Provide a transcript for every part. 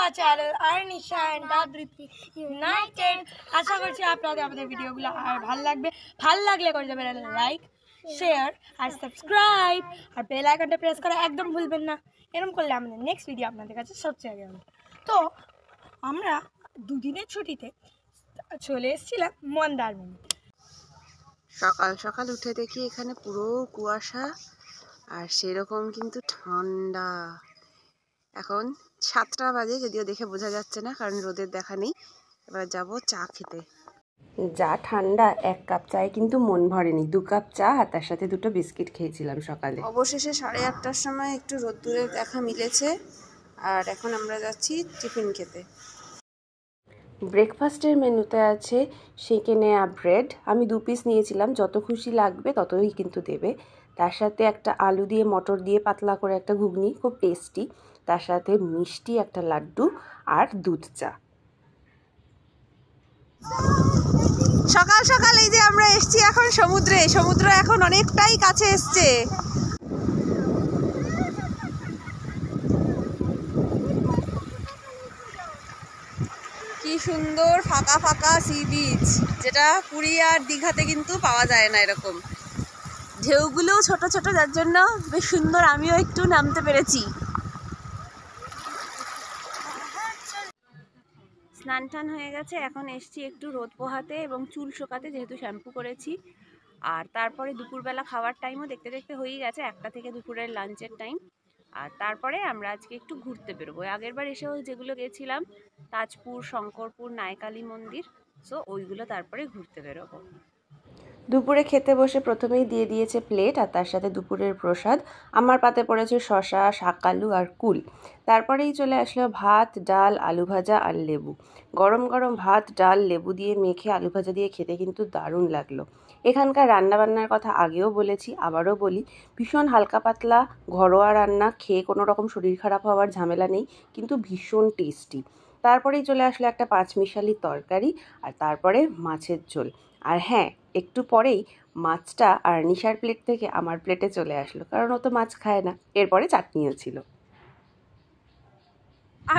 our channel Arnisha and Adriti United. আশা করছি আপনাদের আমাদের ভিডিওগুলো আর ভালো লাগবে। ভালো লাগলে করে দেবেন লাইক, শেয়ার আর সাবস্ক্রাইব আর বেল আইকনটা প্রেস করা একদম ভুলবেন না। এরকম করলে আমাদের নেক্সট ভিডিও আপনাদের কাছে সবচেয়ে আগে হবে। তো আমরা দুদিনের ছুটিতে চলে এসেছিলাম মন্দারমণি। সকাল সকাল উঠে দেখি এখানে পুরো কুয়াশা আর সেরকম কিন্তু ঠান্ডা। এখন 7টা বাজে, যদিও দেখে বোঝা যাচ্ছে না কারণ রোদের দেখা নেই। এবার যাব চা খেতে। যা ঠান্ডা, 1 কাপ চায়ে কিন্তু মন ভরেনি। 2 কাপ চা আর তার সাথে 2টো বিস্কিট খেয়েছিলাম সকালে। অবশেষে 8:30টার সময় একটু রোদ্দুরের দেখা মিলেছে আর এখন আমরা যাচ্ছি টিফিন খেতে। ব্রেকফাস্টের মেনুতে আছে সেঁকে নেওয়া ব্রেড। আমি 2 পিস নিয়েছিলাম, যত খুশি লাগবে ততই কিন্তু দেবে। তার সাথে একটা আলু দিয়ে মটর দিয়ে পাতলা করে একটা ঘুগনি, খুব টেস্টি। তার সাথে মিষ্টি একটা লাড্ডু আর দুধ চা। সকাল সকাল এই যে আমরা এসছি এখন সমুদ্রে। সমুদ্র এখন অনেকটাই কাছে এসছে। কি সুন্দর ফাঁকা ফাঁকা সি বিচ, যেটা পুরী আর দীঘাতে কিন্তু পাওয়া যায় না এরকম। ঢেউগুলোও ছোট ছোট, যার জন্য বেশ সুন্দর। আমিও একটু নামতে পেরেছি। স্নান টান হয়ে গেছে, এখন এসছি একটু রোদ পোহাতে এবং চুল শোকাতে, যেহেতু শ্যাম্পু করেছি। আর তারপরে দুপুরবেলা খাওয়ার টাইমও দেখতে দেখতে হয়েই গেছে, 1টা থেকে দুপুরের লাঞ্চের টাইম। আর তারপরে আমরা আজকে একটু ঘুরতে বেরোবো। আগেরবার এসেও যেগুলো গেছিলাম, তাজপুর, শঙ্করপুর, নায়কালী মন্দির, সো ওইগুলো তারপরে ঘুরতে বেরোবো। দুপুরে খেতে বসে প্রথমেই দিয়ে দিয়েছে প্লেট আর তার সাথে দুপুরের প্রসাদ। আমার পাতে পড়েছে শসা, শাকালু আর কুল। তারপরেই চলে আসলো ভাত, ডাল, আলু ভাজা আর লেবু। গরম গরম ভাত, ডাল, লেবু দিয়ে মেখে আলু ভাজা দিয়ে খেতে কিন্তু দারুণ লাগলো। এখানকার রান্নাবান্নার কথা আগেও বলেছি, আবারও বলি, ভীষণ হালকা পাতলা ঘরোয়া রান্না, খেয়ে কোনো রকম শরীর খারাপ হওয়ার ঝামেলা নেই, কিন্তু ভীষণ টেস্টি। তারপরেই চলে আসলো একটা 5 মিশালি তরকারি আর তারপরে মাছের ঝোল। আর হ্যাঁ, একটু পরেই মাছটা আর নিশার প্লেট থেকে আমার প্লেটে চলে আসলো, কারণ ও তো মাছ খায় না। এরপরে চাটনিও ছিল।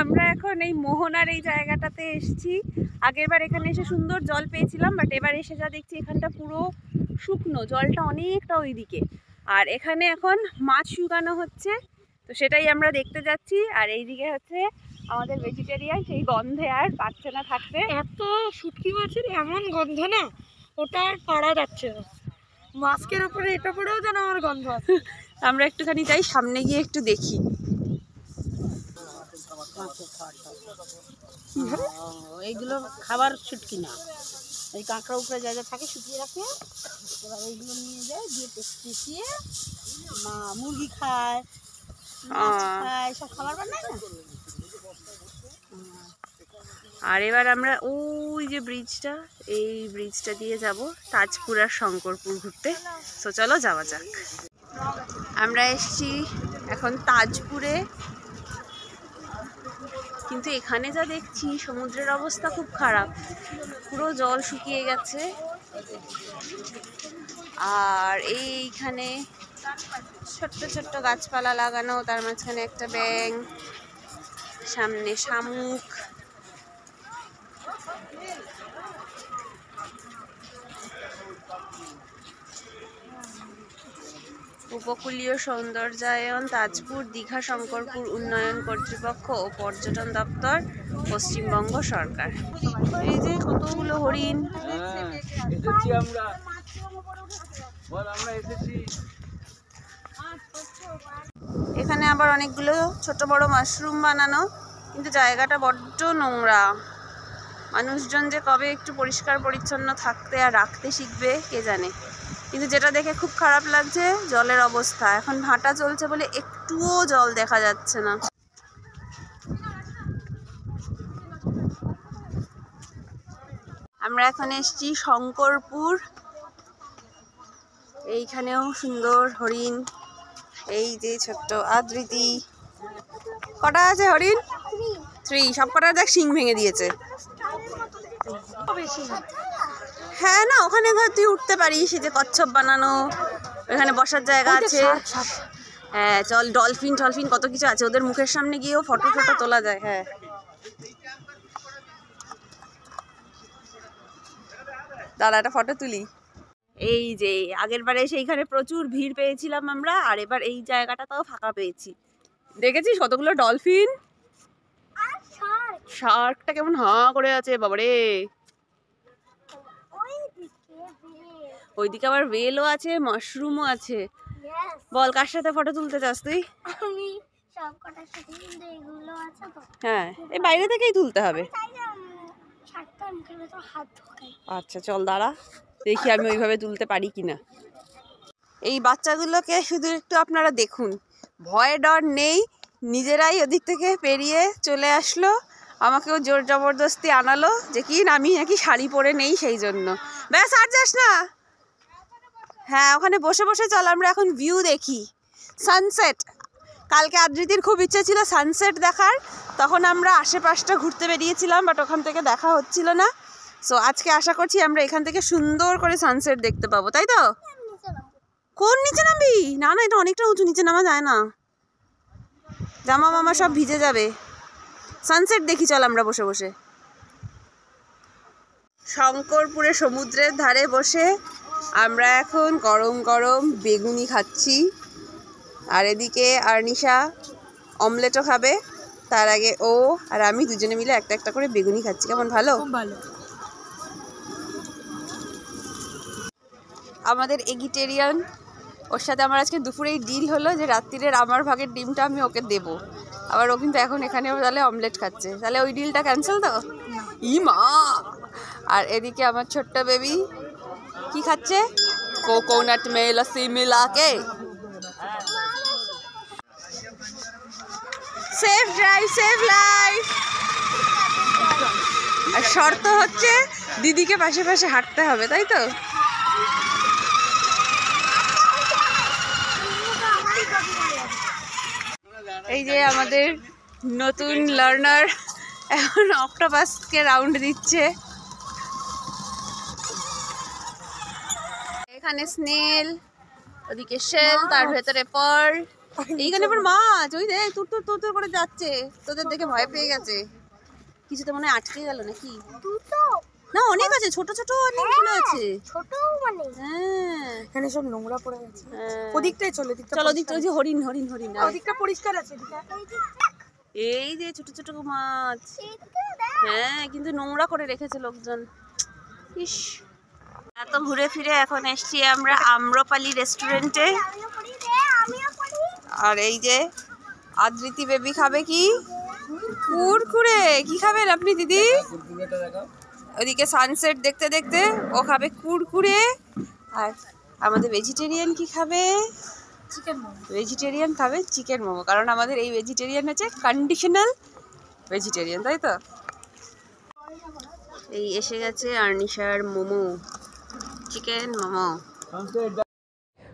আমরা এখন এই মোহনার এই জায়গাটাতে এসেছি। আগেরবার এখানে এসে সুন্দর জল পেয়েছিলাম, বাট এবার এসে যা দেখছি এখানটা পুরো শুকনো, জলটা অনেকটা ওইদিকে। আর এখানে এখন মাছ শুকানো হচ্ছে, তো সেটাই আমরা দেখতে যাচ্ছি। আর এইদিকে হচ্ছে আমাদের ভেজিটেরিয়ান, সেই গন্ধে আর পাচ্ছে না থাকতে। এত শুটকি মাছের এমন গন্ধ না, ওটা আর পারা যাচ্ছে না। মাস্কের উপরে এটা পড়েও যেন আমার গন্ধ আছে। আমরা একটুখানি যাই, সামনে গিয়ে একটু দেখি। এইগুলো খাবার শুটকি না, এই কাঁকড়া উপরে জায়গা থাকে শুকিয়ে রাখে, এবার এইগুলো নিয়ে যায়, দিয়ে পিষিয়ে মুরগি খায়, মাছ খায়, সব খাবার বানায় না। আর এবার আমরা ওই যে ব্রিজটা, এই ব্রিজটা দিয়ে যাব তাজপুর আর শঙ্করপুর ঘুরতে। তো চলো যাওয়া যাক। আমরা এসছি এখন তাজপুরে, কিন্তু এখানে যা দেখছি সমুদ্রের অবস্থা খুব খারাপ, পুরো জল শুকিয়ে গেছে। আর এইখানে ছোট্ট ছোট্ট গাছপালা লাগানো, তার মাঝখানে একটা ব্যাঙ, সামনে শামুক। উপকূলীয় সৌন্দর্যায়ন তাজপুর, দীঘা শঙ্করপুর উন্নয়ন কর্তৃপক্ষ ও পর্যটন দপ্তর, পশ্চিমবঙ্গ সরকার। এই যে কতগুলো হরিণ। এখানে আবার অনেকগুলো ছোট বড় মাশরুম বানানো, কিন্তু জায়গাটা বড্ড নোংরা। মানুষজন যে কবে একটু পরিষ্কার পরিচ্ছন্ন থাকতে আর রাখতে শিখবে কে জানে। কিন্তু যেটা দেখে খুব খারাপ লাগছে জলের অবস্থা। এখন ভাটা চলছে বলে একটুও জল দেখা যাচ্ছে না। আমরা এখন এসেছি শঙ্করপুর। এইখানেও সুন্দর হরিণ। এই যে ছোট্ট আদৃতি। কটা আছে হরিণ? 3। সব কটা দেখ শিং ভেঙে দিয়েছে। হ্যাঁ না, ওখানে ধর তুই উঠতে পারিস, এই যে কচ্ছপ বানানো, ওখানে বসার জায়গা আছে। হ্যাঁ চল, ডলফিন টলফিন কত কিছু আছে, ওদের মুখের সামনে গিয়েও ফটো ফটো তোলা যায়। হ্যাঁ দাঁড়া একটা ফটো তুলি। এই যে আগের বারে সেইখানে প্রচুর ভিড় পেয়েছিলাম আমরা, আর এবার এই জায়গাটাতেও ফাঁকা পেয়েছি। দেখেছিস কতগুলো ডলফিন, শার্কটা কেমন হাঁ করে আছে বাবারে। ওইদিকে আবার ওয়েলও আছে, মাশরুমও আছে। বল কার সাথে ফটো তুলতে চাস তুই? হ্যাঁ এই বাইরে থেকেই তুলতে হবে। আচ্ছা চল দাঁড়া দেখি আমি ওইভাবে তুলতে পারি কিনা। এই বাচ্চাগুলোকে শুধু একটু আপনারা দেখুন, ভয় ডর নেই, নিজেরাই ওদিক থেকে পেরিয়ে চলে আসলো। আমাকেও জোর জবরদস্তি আনালো যে কি আমি নাকি শাড়ি পরে নেই সেই জন্য। ব্যাস আর যাস না। হ্যাঁ ওখানে বসে বসে চল আমরা এখন ভিউ দেখি, সানসেট। কালকে আদ্রিতির খুব ইচ্ছে ছিল সানসেট দেখার, তখন আমরা আশেপাশটা ঘুরতে বেরিয়েছিলাম, বাট ওখান থেকে দেখা হচ্ছিল না। সো আজকে আশা করছি আমরা এখান থেকে সুন্দর করে সানসেট দেখতে পাবো, তাই তো? কোন নিচে নামবি? না না এটা অনেকটা উঁচু, নিচে নামা যায় না, জামা মামা সব ভিজে যাবে। সানসেট দেখি চল আমরা বসে বসে। শঙ্করপুরে সমুদ্রের ধারে বসে আমরা এখন গরম গরম বেগুনি খাচ্ছি, আর এদিকে আর্নিশা অমলেটও খাবে। তার আগে ও আর আমি দুজনে মিলে একটা একটা করে বেগুনি খাচ্ছি। কেমন ভালো? ভালো। আমাদের এগিটেরিয়ান, ওর সাথে আমার আজকে দুপুরেই ডিল হলো যে রাত্রিরের আমার ভাগের ডিমটা আমি ওকে দেবো। আবার ও কিন্তু এখন এখানে তাহলে অমলেট খাচ্ছে, তাহলে ওই ডিলটা ক্যান্সেল তো? ই মা। আর এদিকে আমার ছোট্ট বেবি কি খাচ্ছে? কোকোনাট মে লস্যি মিলাকে। Safe drive, safe life. আর শর্ত হচ্ছে দিদিকে পাশে পাশে হাঁটতে হবে, তাই তো? এই যে আমাদের নতুন লার্নার এখন অক্টোপাসকে রাউন্ড দিচ্ছে। এখানে স্নেল, ওদিকে শেল, তার ভেতরে পার্ল, এইখানে আবার মাছ। ওই দেখ তুর তুর তুর তুর করে যাচ্ছে, তোদের দেখে ভয় পেয়ে গেছে। কিছু তো মনে হয় আটকে গেল নাকি? না অনেক আছে, ছোট ছোট অনেকগুলো আছে। হ্যাঁ এখানে সব নোংরা পড়ে গেছে। ওদিকটাই চলো, চলো ওদিকটা, ওই যে হরিণ হরিণ হরিণ, ওদিকটা পরিষ্কার আছে। এই যে ছোট ছোট মাছ। হ্যাঁ কিন্তু নোংরা করে রেখেছে লোকজন। ইস, এত ঘুরে ফিরে এখন এসছি আমরা আম্রপালি রেস্টুরেন্টে। আর এই যে আদ্রিতি বেবি খাবে কি? কুরকুরে। কি খাবেন আপনি দিদি? ওদিকে সানসেট দেখতে দেখতে ও খাবে কুরকুরে। আর আমাদের ভেজিটেরিয়ান কি খাবে? চিকেন মোমো। ভেজিটেরিয়ান খাবে চিকেন মোমো, কারণ আমাদের এই ভেজিটেরিয়ান হচ্ছে কন্ডিশনাল ভেজিটেরিয়ান, তাই তো? এই এসে গেছে আর্নিশার মোমো, চিকেন মোমো।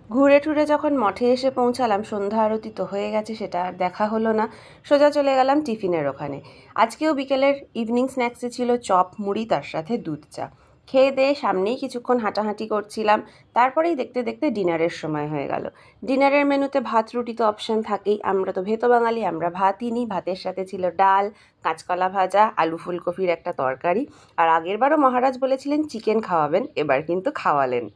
ঘুরে টুরে যখন মঠে এসে পৌঁছালাম, সন্ধ্যা আরতি তো হয়ে গেছে, সেটা আর দেখা হলো না। সোজা চলে গেলাম টিফিনের ওখানে। আজকেও বিকেলের ইভিনিং স্ন্যাক্সে ছিল চপ মুড়ি, তার সাথে দুধ চা। খেয়ে দিয়ে সামনেই কিছুক্ষণ হাঁটাহাঁটি করছিলাম, তারপরেই দেখতে দেখতে ডিনারের সময় হয়ে গেল। ডিনারের মেনুতে ভাত রুটি তো অপশান থাকেই, আমরা তো ভেতো বাঙালি, আমরা ভাতই নিই। ভাতের সাথে ছিল ডাল, কাঁচকলা ভাজা, আলু ফুলকপির একটা তরকারি। আর আগেরবারও মহারাজ বলেছিলেন চিকেন খাওয়াবেন, এবার কিন্তু খাওয়ালেন।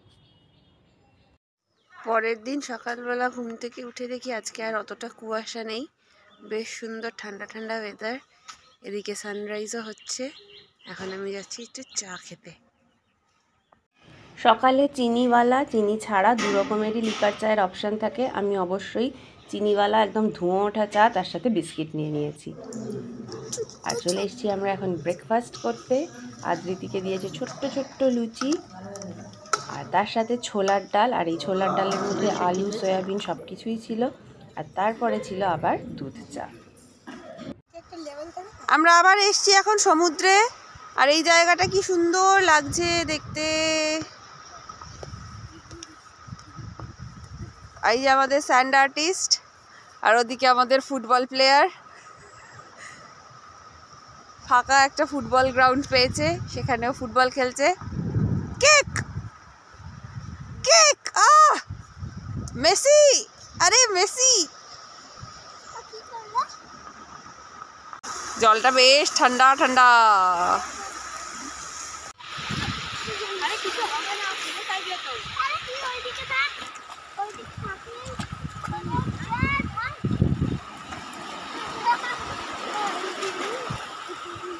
পরের দিন সকালবেলা ঘুম থেকে উঠে দেখি আজকে আর অতটা কুয়াশা নেই, বেশ সুন্দর ঠান্ডা ঠান্ডা ওয়েদার। এদিকে সানরাইজও হচ্ছে। এখন আমি যাচ্ছি একটু চা খেতে। সকালে চিনিওয়ালা, চিনি ছাড়া দু রকমেরই লিকার চায়ের অপশান থাকে। আমি অবশ্যই চিনিওয়ালা একদম ধোঁয়া ওঠা চা, তার সাথে বিস্কিট নিয়ে নিয়েছি। আর চলে এসেছি আমরা এখন ব্রেকফাস্ট করতে। আদ্রিতিকে দিয়েছে ছোট্ট ছোট্ট লুচি, আর তার সাথে ছোলার ডাল। আর এই ছোলার ডালের মধ্যে আলু, সয়াবিন সব কিছুই ছিল। আর তারপরে ছিল আবার দুধ চা। আমরা আবার এসছি এখন সমুদ্রে, আর এই জায়গাটা কি সুন্দর লাগছে দেখতে। এই যে আমাদের স্যান্ড আর্টিস্ট, আর ওদিকে আমাদের ফুটবল প্লেয়ার। ফাঁকা একটা ফুটবল গ্রাউন্ড পেয়েছে, সেখানেও ফুটবল খেলছে। কেক কেক, আহ মেসি, আরে মেসি। জলটা বেশ ঠান্ডা ঠান্ডা।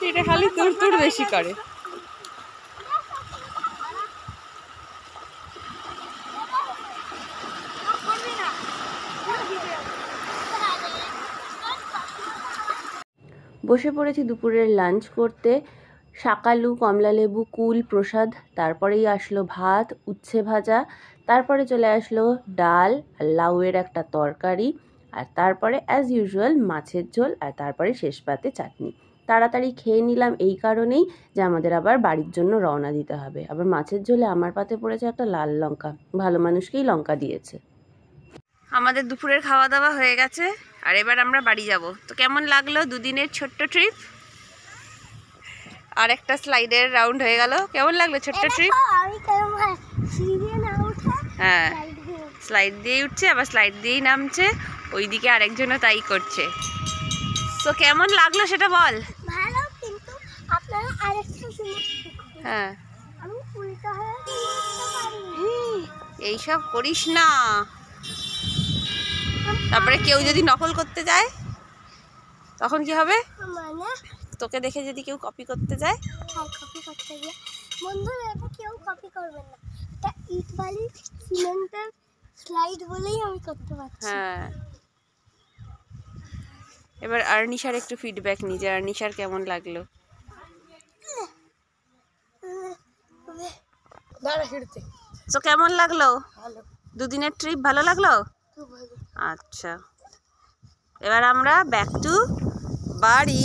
এটা খালি তুর তুর বেশি করে। বসে পড়েছি দুপুরের লাঞ্চ করতে। শাকালু, কমলালেবু, কুল, প্রসাদ, তারপরেই আসলো ভাত, উচ্ছে ভাজা, তারপরে চলে আসলো ডাল আর লাউয়ের একটা তরকারি, আর তারপরে অ্যাজ ইউজুয়াল মাছের ঝোল, আর তারপরে শেষ পাতে চাটনি। তাড়াতাড়ি খেয়ে নিলাম এই কারণেই যে আমাদের আবার বাড়ির জন্য রওনা দিতে হবে। আবার মাছের ঝোলে আমার পাতে পড়েছে একটা লাল লঙ্কা, ভালো মানুষকেই লঙ্কা দিয়েছে। আমাদের দুপুরের খাওয়া দাওয়া হয়ে গেছে, আর এবার আমরা বাড়ি যাব। তো কেমন লাগলো দুদিনের ছোট্ট ট্রিপ? আর একটা স্লাইডের রাউন্ড হয়ে গেল। কেমন লাগলো ছোট্ট ট্রিপ? হ্যাঁ, স্লাইড দিয়েই উঠছে, আবার স্লাইড দিয়েই নামছে, ওইদিকে আরেকজনও তাই করছে। তো কেমন লাগলো সেটা বল। ভালো, কিন্তু আপনারা আরেকটা জিনিস হ্যাঁ, আমি উল্টা হয়ে এইসব করিস না। তারপরে কেউ যদি নকল করতে যায় তখন কি হবে? মানে তোকে দেখে যদি কেউ কপি করতে যায়? কপি করতে গিয়ে বন্ধুরা এটা কেউ কপি করবেন না, এটা ইট বালি সিমেন্টের স্লাইড বলেই আমি করতে পারছি। হ্যাঁ, এবার আর্নিশার একটু ফিডব্যাক নিয়ে, যে আর্নিশার কেমন লাগলো। তো কেমন লাগলো দুদিনের ট্রিপ? ভালো লাগলো? আচ্ছা, এবার আমরা ব্যাক টু বাড়ি।